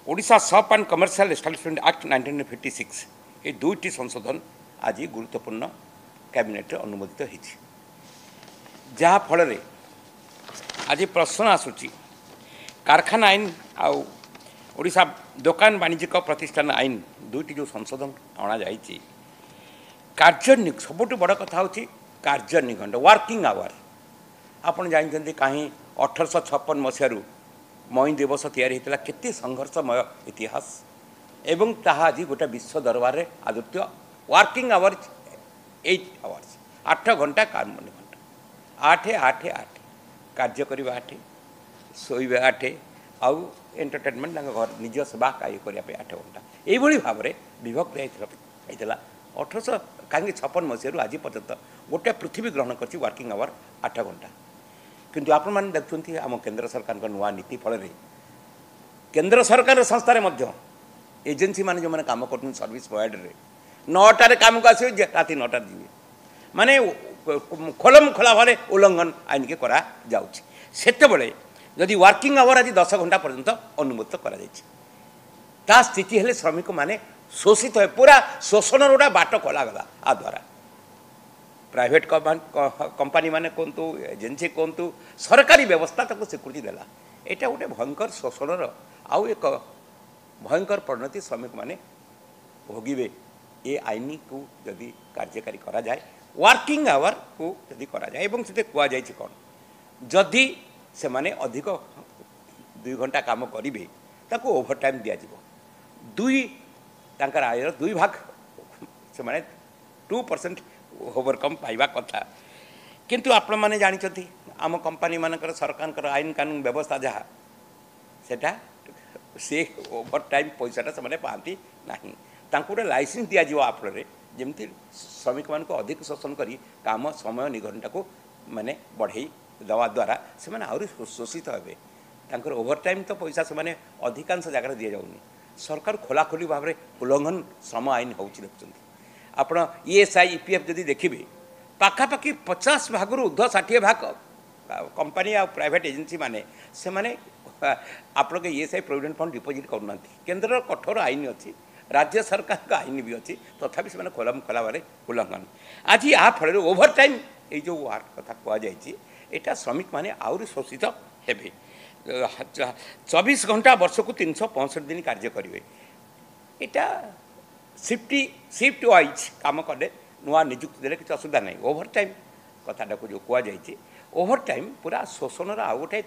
Odisha shop and commercial establishment act 1956 ये दुईटी संशोधन आज गुरुत्वपूर्ण कैबिनेट अनुमोदित होती जहाँ फल आज प्रश्न आसूची कारखाना आईन आउ ओडिशा दुकान वाणिज्यिक प्रतिष्ठान आईन दुईटी जो संशोधन अणा जाइए कार्य सबुठ बड़ कथा हूँ कार्य निघंट वर्किंग आवर आपड़ जानते कहीं 1856 मसीह मई दिवस तैयारी होता केते संघर्षमय इतिहास एवं ताहा आज गोटे विश्व दरबार में आदृत्य वर्किंग आवर्स 8 आवर्स 8 घंटा काम घंटा 8 8 8 कार्य करवा 8 शोबा 8 आउ एंटरटेनमेंट घर निज सेवा कार्य करने 8 घंटा यही भाव में विभक्त होता 1856 मसीह आज पर्यंत गोटे पृथ्वी ग्रहण कर वर्किंग आवर 8 घंटा किंतु आपण मैंने देखुं आम केंद्र सरकार नुआ नीति फल केंद्र सरकार संस्थार एजेन्सी मैंने जो मैंने काम कर सर्विस प्रोवाइडर 9टार काम को आसवे राति 9टार जी माने खोलम खोला भाव उल्लंघन आईन के करा जाउछि सेतेबेले जदि वर्किंग आवर आज 10 घंटा पर्यंत अनुमोदित करा स्थिति हेले श्रमिक माने शोषित है पूरा शोषण गोटा बाट खोलागला आ द्वारा प्राइवेट कंपनी माने कहतु एजेन्सी कहतु सरकारी व्यवस्था तक स्वीकृति देला एटा गोटे भयंकर शोषणर आउ एक भयंकर परिणति श्रमिक माने भोगिबे ये आईन को यदि कार्यकारी करा जाए वर्किंग आवर को यदि करा जाए एवं से कह जाए कौन जदि से माने अधिक 2 घंटा काम करेंगे ताको ओवर टाइम दिज्व दुई तांकर आयर 2 भाग से माने 2% ओवरकम पाइबा कथा किंतु आपण माने जानिछथि आम कंपनी मानकर सरकार आईन कानून व्यवस्था जहाँ सेटा से ओवर टाइम पैसाटा से पाती ना गोटे लाइसेंस दिज्व आपल जमी श्रमिक मान अधिक शोषण कर काम समय निघंटा को माने बढ़ई दवा द्वारा से आहरी शोषित हे ओवर टाइम तो पैसा से अधिकांश जगह दि जाऊनी सरकार खोलाखोली भाव में उल्लंघन श्रम आईन हो देखुं आपण ESI EPF जदि देखिए पाखापाखि 50 भाग ऊर्ध्व 60 भाग कंपनी आ प्राइवेट एजेन्सी माने से माने आपण के ESI प्रोविडेंट फंड डिपोजिट करना केन्द्र कठोर आईन अच्छी राज्य सरकार का आईन भी अच्छी तथापि से खोला खोला भाव उल्लंघन आज या फल ओवर टाइम ये जो वार्ड कथा कहुई श्रमिक माने आहरी शोषित हेबे 24 घंटा वर्ष को 365 दिन कार्य करेंगे यहाँ शिफ्ट वाइज काम कले नुआ निजुक्ति देले किसी असुविधा नहीं ओवर टाइम कथाटा को जो कहुई ओवर टाइम पूरा शोषण आउ गोटे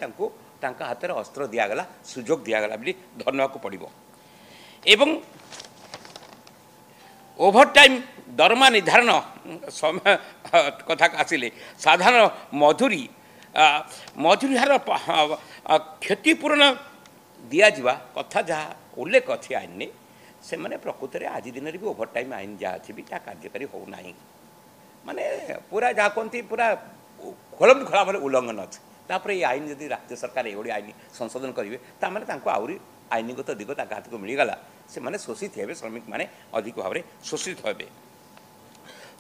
हाथ में अस्त्र दिगला सुजोग दिगला बोली धन्यवाद को पड़ो एवं ओवर टाइम दरमा निर्धारण समय कथा आसिले साधारण मजूरी हार क्षतिपूरण दिज्व कथा जहाँ उल्लेख अच्छी आईन से माने प्रकृत में आज दिन भी ओवर टाइम आईन जहाँ अच्छी भी कार्यकारी होना माने पूरा जहाँ कहती पूरा खोलम खोला भाव उल्लंघन अच्छे तापर ये आईन जदि राज्य सरकार ये आईन संशोधन करेंगे ताने आहरी आईनगत दिग हाथ को मिलगला से माने शोषित हे श्रमिक माने अधिक भाव में शोषित हे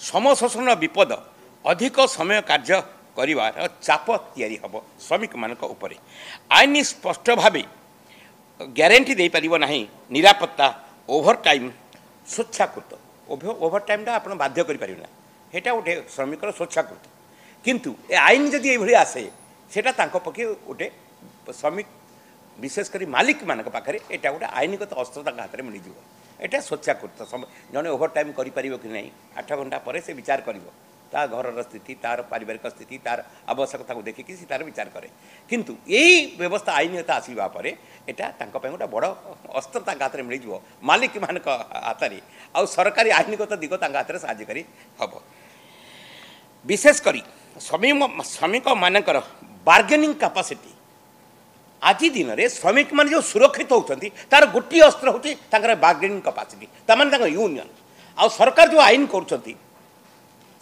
समशोषण विपद अधिक समय कार्य कर चाप तैयारी हम श्रमिक मान आईन स्पष्ट भाव ग्यारंटी दे पारिबो नाही निरापत्ता ओवर टाइम स्वेच्छाकृत ओवर टाइम आप बाध्य करें हेटा गोटे श्रमिक स्वेच्छाकृत किंतु ए आईन जदि ये आसे सेटा पक्षे गोटे श्रमिक विशेषकर मालिक मान पाखे यहाँ गोटे आईनगत अस्त्र हाथ में मिलଯିव यहाँ स्वेच्छाकृत जड़े ओवर टाइम कर कि नहीं 8 घंटा पर से विचार कर घर स्थिति तार पारिवारिक स्थिति तार आवश्यकता को देखिकी तार विचार करे किंतु यही व्यवस्था आईनता आसवा पर यहाँ गोटे बड़ अस्त्र हाथ में मिलଯିव मालिक मान हाथ में आउ सरकारी आईनगत दिग हाथ में साहाय्यकारी हम विशेषकर श्रमिक मानकर बार्गेनिंग कैपेसिटी आज दिन में श्रमिक मान जो सुरक्षित होती तार गोटे अस्त्र होती बार्गेनिंग कैपेसिटी तमाने यूनियन आ सरकार जो आईन कर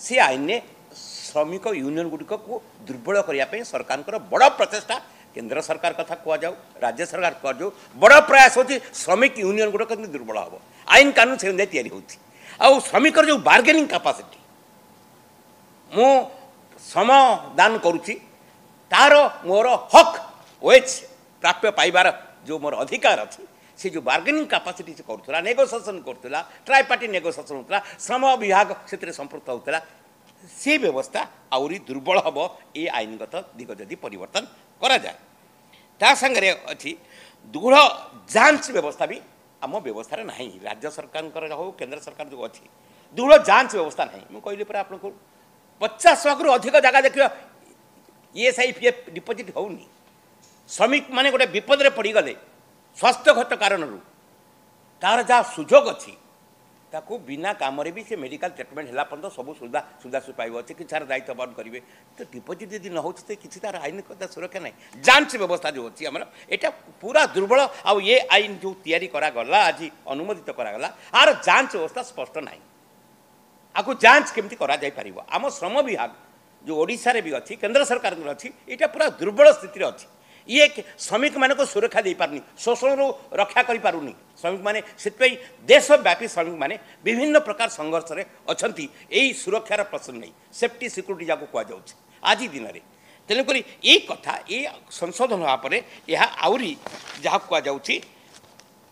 सी आईन ने श्रमिक यूनियन गुड़िक को दुर्बल करने सरकार बड़ प्रचेषा केंद्र सरकार कथा कहुँ राज्य सरकार कह बड़ प्रयास हो श्रमिक यूनियन गुड़िक दुर्बल हम आईन कानून से या श्रमिक जो बार्गेनिंग कैपेसिटी मु समाधान करुच्ची तार मोर हक वेज प्राप्य पाइबार जो मोर अधिकार अच्छी से जो बार्गेनिंग कैपेसिटी से करूला नेगोसिएशन करूला ट्राई पार्टी नेगोसिएशन होता श्रम विभाग से संपृक्त होता से व्यवस्था आउरी दुर्बल हम ये आईनगत दिग जदि परिवर्तन करा जाए ता संगे अच्छी दृढ़ जांच व्यवस्था भी आम व्यवस्था ना राज्य सरकार हो केंद्र सरकार जो अच्छी दृढ़ जांच व्यवस्था ना मुझे कहली पर आपको 50 लाख अधिक जगह देखिए ESIPF डिपोजिट होनी श्रमिक माने गोटे विपद में पड़गले स्वास्थ्यगत कारण तार जहाँ सुजोग अच्छी ताकू बिना काम भी से मेडिकल ट्रीटमेंट है पर्यटन सब सुविधा सुविधा पाइब चिकित्सार दायित्व बंद करेंगे तो डिपोजिट यदि न हो किसी तार आईनगत सुरक्षा ना जांच व्यवस्था जो अच्छी आम यहाँ पूरा दुर्बल आउ ये आईन जो तैयारी करागला आज अनुमोदित करागला आर जांच व्यवस्था स्पष्ट ना आपको जांच केमती करा जाई परिबो आम श्रम विभाग जो ओडिशा रे भी अच्छी केंद्र सरकार अच्छी यहाँ पूरा दुर्बल स्थिति अच्छी ये श्रमिक मान को सुरक्षा दे पारनी शोषण रक्षा करि पारुनी श्रमिक माने से देशव्यापी श्रमिक माने विभिन्न प्रकार संघर्ष रे अछंती एई सुरक्षार प्रश्न नहीं सेफ्टी सिक्योरिटी जाको कुआ जाउछ आज दिन में तेणुक ये कथा ये संशोधन होगा पर यह आउरी जहाँ कुआ जाउछ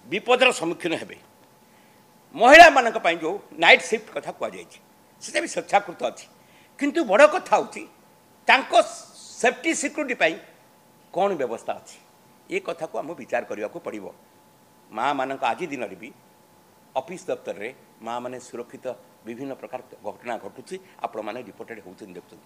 विपदर सम्मुखीन हेबे महिला मानक पई जो नाइट शिफ्ट कथा कुआ जाइछ से भी स्वेच्छाकृत अच्छी किंतु बड़ कथा होची तांको सेफ्टी सिक्योरिटी पई कौन व्यवस्था अच्छी ये कथा को आम विचार करने को पड़ो माँ मान आज दिन में भी ऑफिस दफ्तर रे माँ मैंने सुरक्षित विभिन्न प्रकार घटना घटुची आपण मैंने रिपोर्टेड होती देखुं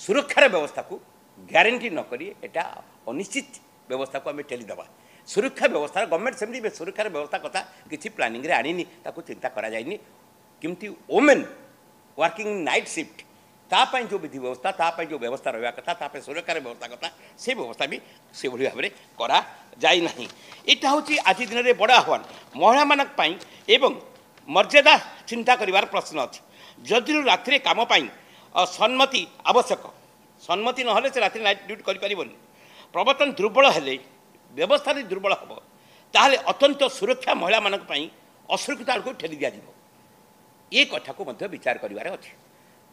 सुरक्षार व्यवस्था को ग्यारंटी नक एटा अनिश्चित व्यवस्था को आम ठेलीदबा सुरक्षा व्यवस्था गवर्नमेंट सेमती सुरक्षार व्यवस्था कथा किसी प्लानिंग रे आनी ताकू चिंता करा जाइनी किमती वोमेन वर्किंग नाइट शिफ्ट तापाई जो विधि व्यवस्था तापाई जो व्यवस्था रहा कथा तापाई सुरक्षार व्यवस्था कथा से व्यवस्था भी से भाव में करा जाई नहीं यहाँ हूँ आज दिन में बड़ आह्वान महिला मानक पई एवं मर्यादा चिंता करिवार प्रश्न अच्छी जदि राति काम सम्मति आवश्यक सम्मति ना से राति नाइट ड्यूटी करें प्रवर्तन दुर्बल हेले व्यवस्था दुर्बल हम ताहले अत्यंत सुरक्षा महिला मानक पई असुरक्षित आड़ को ठेली दिया ये कथा को मध्य विचार करिवार अच्छी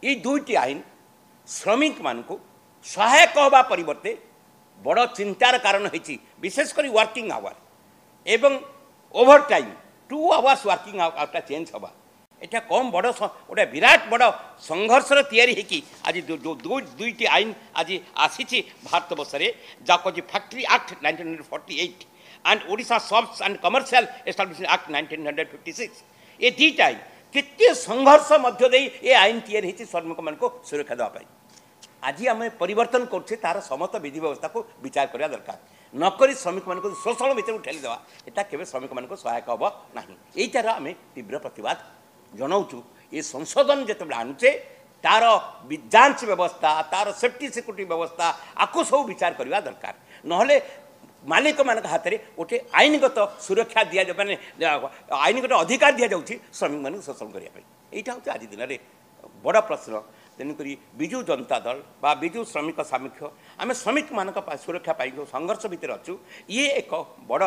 ये दुईटी आईन श्रमिक मान को सहायक हवा परिवर्ते बड़ चिंतार कारण होती विशेषकर वर्किंग आवर एवं over time 2 hours working aorta change हवा एटा कम बड़ गोटे विराट बड़ संघर्ष तैयारी आज जो दुईटी आईन आज आसी भारत वर्ष में जहाँ factory act 1948 and Odisha subs and commercial establishment act 1956 ये दुईटा आईन केते संघर्ष मध्य दे ये आईन तैयारी श्रमिक मान को सुरक्षा देवाई आज आम परिवर्तन करछे तार समस्त विधि व्यवस्था को विचार करवा दरकार नक श्रमिक मान को शोषण भितर ठेलीदेवा यहाँ केवल श्रमिक मान को सहायक हम ना यार आम तीव्र प्रतिवाद जनाऊँ ये संशोधन जिते आणुचे तार जांच व्यवस्था तार सेफ्टी सिक्योरिटी व्यवस्था आपको सब विचार करवा दरकार नहले मालिक मान हाथ में गोटे आईनगत सुरक्षा दि माने आईनगत अधिकार दि जाऊँगी श्रमिक मान शोषण करने यहाँ हूँ आज दिन में बड़ प्रश्न तेणुक विजु जनता दल बा विजु श्रमिक सामिख्य आम श्रमिक मान सुरक्षा पाई जो संघर्ष भितर अच्छु ये एक बड़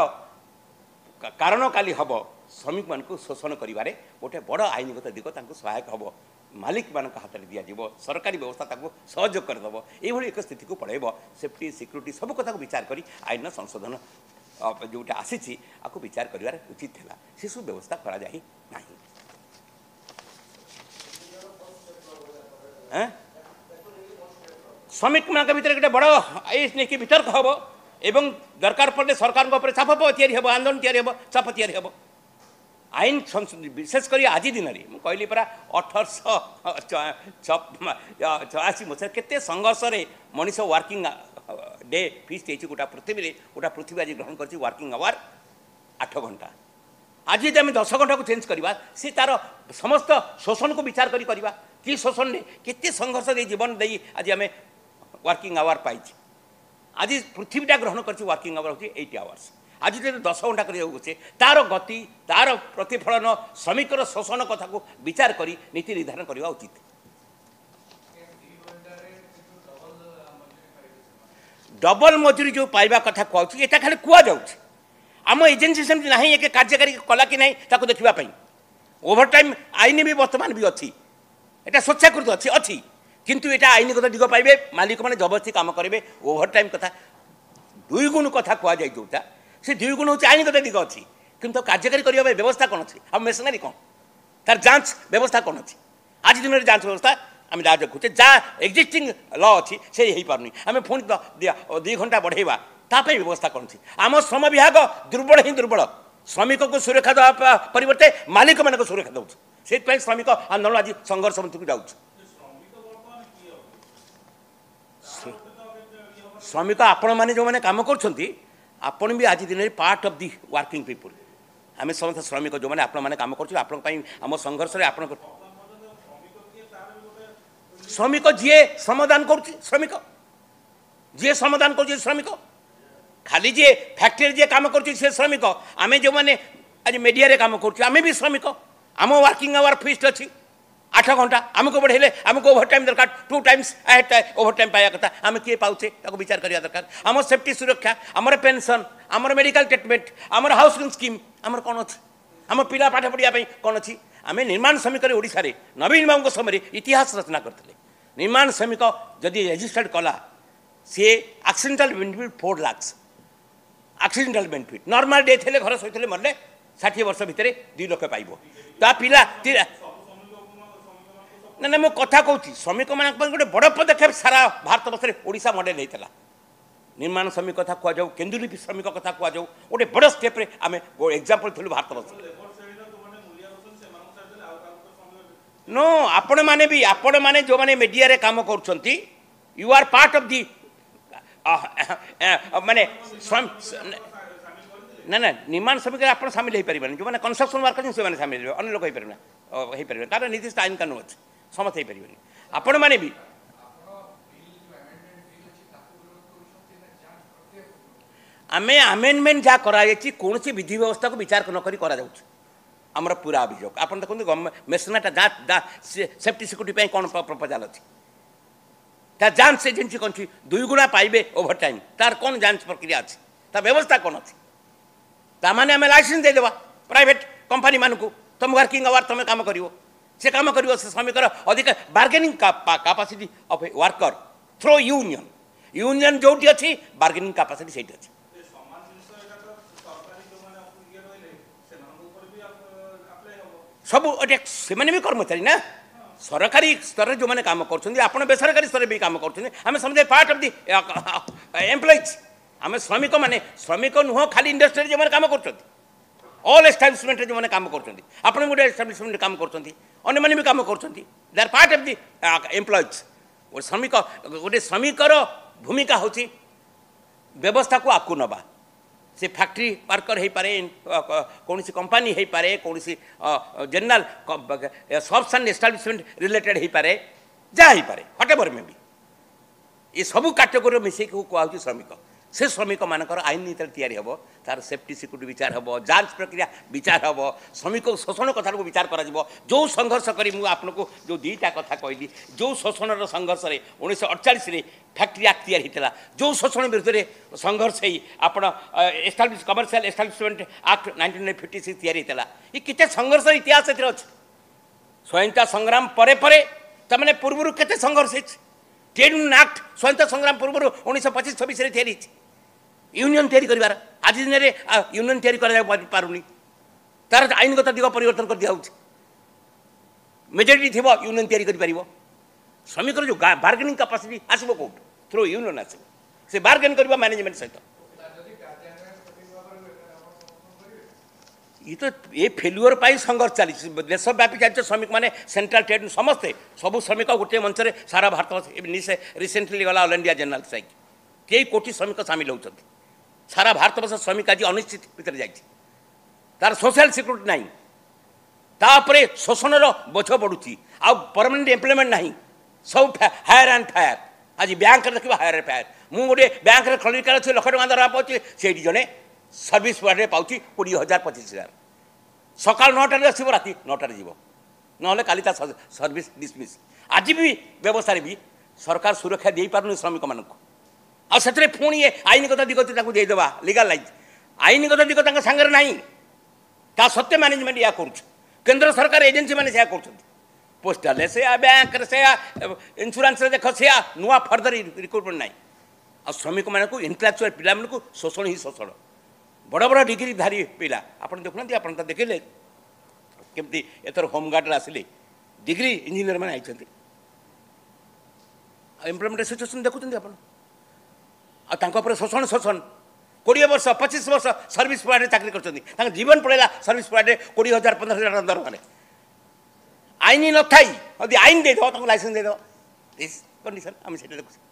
कारण काली हम श्रमिक मान को शोषण करें गोटे बड़ आईनगत दिग सहायक हम मालिक मान हाथ में दि जाव सरकारी व्यवस्था सहयोग करदेव ये एक स्थिति को पड़ेब सेफ्टी सिक्योरिटी सब कथा को विचार कर आईन संशोधन जोटा आसी आपको विचार कर उचित है से सब व्यवस्था करा जाए ना श्रमिक मान भर गोटे बड़ ये वितर्क हम एवं दरकार पड़े सरकार चाप या आंदोलन या चाप या आईन विशेषकर आज दिन में मुझे कहली परा 1884 मसीह केते संघर्ष रे मनीष वर्किंग डे फिक्स हो गोटा पृथ्वी आज ग्रहण कर वर्किंग आवर 8 घंटा आज यदि आम 10 घंटा को चेंज करवा सी तार समस्त शोषण को विचार करवा कि शोषण ने केते संघर्ष दे जीवन दे आज आम वर्किंग आवर पाई आज पृथ्वीटा ग्रहण कर वर्किंग आवर हूँ 8 आवर्स आज जो 10 घंटा कर तार गति तार प्रतिफलन श्रमिकर शोषण कथा को विचार कर नीति निर्धारण करने उचित डबल मजूरी जो पाइबा कथा कहूँ यहाँ खाली कहुच आम एजेन्सी सेमती ना एक कार्यकारी कला कि ना देखापी ओभर टाइम आईन भी बर्तमान भी अच्छी यहाँ स्वेच्छाकृत अच्छी अच्छी किंतु यहाँ आईनगत दिग पाइबे मालिक मैंने जबरदस्ती काम करेंगे ओभर टाइम कथा 2 गुण कथा कहुए जोटा से 2 गुण हूँ आईनगत दिग अच्छी किंतु कार्यकारी करने व्यवस्था कौन अच्छी आ मेसनारी कौन तार जांच व्यवस्था कौन अच्छी आज दिन में जांच व्यवस्था आम जहाँ देखुचे जहाँ एक्जिस्टिंग ल अच्छी से हो पारनी आम पुणी 2 घंटा बढ़ेवा तापाई व्यवस्था कौन अच्छी आम श्रम विभाग दुर्बल ही दुर्बल श्रमिक को सुरक्षा देवा परिवर्ते मालिक मान सुरक्षा दौर से श्रमिक आंदोलन आज संघर्ष मंत्री जाऊँ श्रमिक आपण मैंने जो मैंने काम कर आज दिन part of the working people आम समस्त श्रमिक जो मैंने आपण मैंने काम करम संघर्ष में आप श्रमिक जी श्रमदान कर श्रमिक जी श्रमदान कर श्रमिक खाली जी फैक्ट्री जी काम कर श्रमिक आम जो मैंने आज मीडिया काम कर भी श्रमिक आम वर्किंग आवर फिक्स्ड अच्छी 8 घंटा आमको बढ़ेले आमको ओवर टाइम दरकार 2 टाइम्स ओवर टाइम पाया कथा आम किए पाचे विचार करवा दरकार आम सेफ्टी सुरक्षा आमर पेंशन आमर मेडिकल ट्रीटमेंट आमर हाउसिंग स्कीम आमर कौन अच्छी आम पिला पाठ पढ़ाई कौन अच्छी आम निर्माण श्रमिक ओडिशा रे नवीन बाबू समय इतिहास रचना करते निर्माण श्रमिक जदि रेजिस्टर्ड कला सी accidental benefit 4 lakh accidental benefit normal death हेले घर सहित मरले 60 वर्ष भितर 2 लाख पाइब ता पिला ना ना मुझे कथा कहूँ श्रमिक मान गोटे बड़ पदक्षेप सारा भारत वर्ष में ओडिशा मॉडल होता निर्माण श्रमिक कथा कहु केन्दुलिपि श्रमिक कथा कहु गोटे बड़ स्टेप आम एग्जांपल थी भारत वर्ष नो आपण मैंने जो मैंने मीडिया रे काम कर you are part of the माने ना ना निर्माण श्रमिक आप सामिल हो पारे जो मैंने कंस्ट्रक्शन वर्कर से सामिल हो अन्य लोग हो पारे कारण निर्दिष्ट आईन कानून अच्छे समस्त हो पारे आपण मैंने भी आम आमेंडमेंट जहाँ कराई कौन सी विधि व्यवस्था को विचार नक आमर पूरा अभियोग आप देखते मेसनाटा जहाँ सेफ्टी सिक्यूरीटी कौन प्रपोजाल अच्छी तार जांच एजेंसी कौन 2 गुणा पाइबे ओवर टाइम तार कौन जांच प्रक्रिया अच्छी तार व्यवस्था कौन अच्छी ताने आम लाइसेंस देदेवा प्राइवेट कंपनी मानक तुम वर्किंग आवर तुम काम कर से काम कर श्रमिकर अधिक bargaining capacity of worker through union union जो अच्छी बार्गेनिंग कैपेसिटी से अच्छी सब से भी कर्मचारी ना सरकारी स्तर जो मैंने काम कर बेसरकारी स्तर भी काम कर समझे पार्ट ऑफ दी एम्प्लॉइज आम श्रमिक माने श्रमिक नुह खाली इंडस्ट्री जो मैंने काम कर ऑल एस्टाब्लिशमेंट जो मैंने काम कर गोटे एस्टाब्लिशमेंट काम कर भी काम कर they are part of the employees श्रमिक गोटे श्रमिकर भूमिका हूँ व्यवस्था को आकु नवा से फैक्ट्री वर्कर हो पारे कौन सी कंपनी हो पारे कौन सी general shops and establishment related हो पारे जहाँ हो पारे व्हाटएवर में भी ये सब कैटेगोरी मिसे कहूँ श्रमिक से श्रमिक मानकर आईन नीति तैयारी हम तार सेफ्टी सिक्यूरीटी विचार हम जांच प्रक्रिया विचार हम श्रमिक शोषण कथा को विचार कर जो संघर्ष करी आपको जो 2टा कथा कहली जो शोषण संघर्ष में 1948 फैक्ट्री एक्ट तैयारी होता जो शोषण विरुद्ध में संघर्ष आप कमर्शियल एस्टाब्लिशमेंट एक्ट 1956 तैयारी होता ये कितने संघर्ष इतिहास अच्छे स्वतंत्रता संग्राम परे तमें पूर्व केते संघर्ष ट्रेड यूनियन एक्ट स्वतंत्रता संग्राम पूर्व 1925-26 तैयारी यूनियन तैयारी कर आज दिन में यूनियन तैयारी कर पारुनी तार आईनगत दिग परिवर्तन कर दिया मेजोरिटी थी यूनियन तैयारी कर श्रमिक जो बार्गेनिंग कैपेसिटी आसो कौट थ्रू यूनियन आसो से बार्गेन कर मैनेजमेंट सहित ये तो ये फेल्युअर पाई संघर्ष चली देशव्यापी चलते श्रमिक मैंने सेंट्रल ट्रेड समस्ते सब श्रमिक गोटे मंच में सारा भारत रिसेंटली गला ऑल इंडिया जनरल स्ट्राइक कई कोटी श्रमिक सामिल होती सारा भारत वर्ष श्रमिक आज अनिश्चित भितर जार सोशल सिक्यूरीटी ना तापर शोषण बोझ बढ़ुची आ परमानेंट एम्प्लॉयमेंट ना सब हायर एंड फायर आज बैंक देखा हायर एंड फायर मुझे गोटे बैंक क्लिनिकाल अच्छे 1 लाख टका दरमाहा पाँच से जड़े सर्विस वार्ड में पाँच 20,000-25,000 सकाल 9टार आसो राति 9टार जीव ना काली सर्विस डिसमिस आज भी व्यवस्था भी सरकार सुरक्षा दे पार श्रमिक मान आते पुणी आईनगत दिग देदेवा लीगल लाइज आईनगत दिग सांगे ना ता सत्य मैनेजमेंट या केंद्र सरकार एजेंसी मैंने से कर पोस्टाल से बैंक से इन्शुरांस देख से नुआ फर्दर रिक्रुटमेंट ना आ श्रमिक मान इंटेलेक्चुअल पिला शोषण ही शोषण बड़ बड़ डिग्रीधारी पिला आप देखुना आप देखले केमती एथर होमगार्ड आसिले डिग्री इंजीनियर मैंने आई एम्प्लॉयमेंट सिचुएशन देखुं आप शोषण शोषण 20 वर्ष 25 वर्ष सर्विस प्रोवाइड चाकरी कर जीवन पड़ेगा सर्विस प्रोवाइड 20,000 15,000 दरमार आईन न थी आईन देदेव लाइसेंस देदेव कंडीशन आम से देखुँ